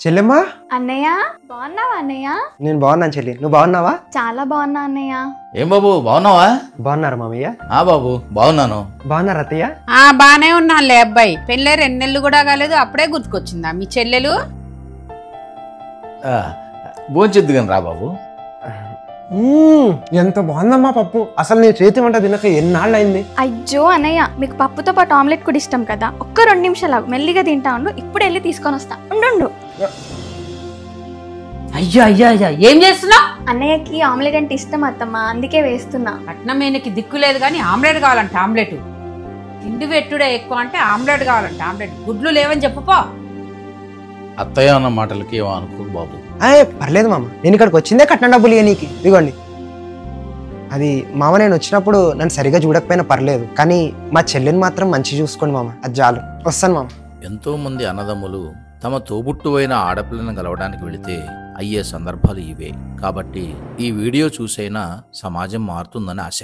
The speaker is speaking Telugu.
చెల్లెమ్మా అన్నయ్య బాగున్నావా అన్నయ్య? నేను బాగున్నాను చెల్లి, నువ్వు బాగున్నావా? చాలా బాగున్నా అన్నయ్య. ఏం బాబు బాగున్నావా? బాగున్నారా మామయ్య? బాబు బాగున్నాను. బాగున్నారా అత్తయ్య? బానే ఉన్నానులే అబ్బాయి. పెళ్ళే 2 నెలలు కూడా కాలేదు, అప్పుడే గుర్తుకొచ్చిందా మీ చెల్లెలు? భోంచెద్దు కానీ రా బాబు. ఎంత బాగుందమ్మా పప్పు. అసలు నీ చేతి వంట తినక ఎన్నాళ్ళు అయింది. అయ్యో అన్నయ్య, మీకు పప్పుతో పాటు ఆమ్లెట్ కూడా ఇష్టం కదా, ఒక్క 2 నిమిషాలు మెల్లిగా తింటా ఉండు, ఇప్పుడు వెళ్ళి తీసుకొని వస్తా. ఉండు. అయ్యో అయ్యో అయ్యో, ఏం చేస్తున్నావు? అన్నయ్యకి ఆమ్లెట్ అంటే ఇష్టం అత్తమ్మ, అందుకే వేస్తున్నా. పట్నమేనకి దిక్కు లేదు కానీ ఆమ్లెట్ కావాలంటే ఆమ్లెట్, తిండి పెట్టుడే ఎక్కువ అంటే ఆమ్లెట్ కావాలంటే ఆమ్లెట్. గుడ్లు లేవని చెప్పుకో. అత్తయ్య అన్న మాటలకి ఏమో అనుకో బాబు. పర్లేదు మామ, నేను ఇక్కడికి వచ్చిందే కట్నం డబ్బులు ఇవ్వనీకి. ఇదిగోండి. అది మామ, నేను వచ్చినప్పుడు నన్ను సరిగా చూడకపోయినా పర్లేదు, కానీ మా చెల్లెని మాత్రం మంచి చూసుకోండి మామ, అది చాలు. వస్తాను మామ. ఎంతో మంది అన్నదమ్ములు తమ తోబుట్టువైన ఆడపిల్లను కలవడానికి వెళితే అయ్యే సందర్భాలు ఇవే. కాబట్టి ఈ వీడియో చూసైనా సమాజం మారుతుందని ఆశ.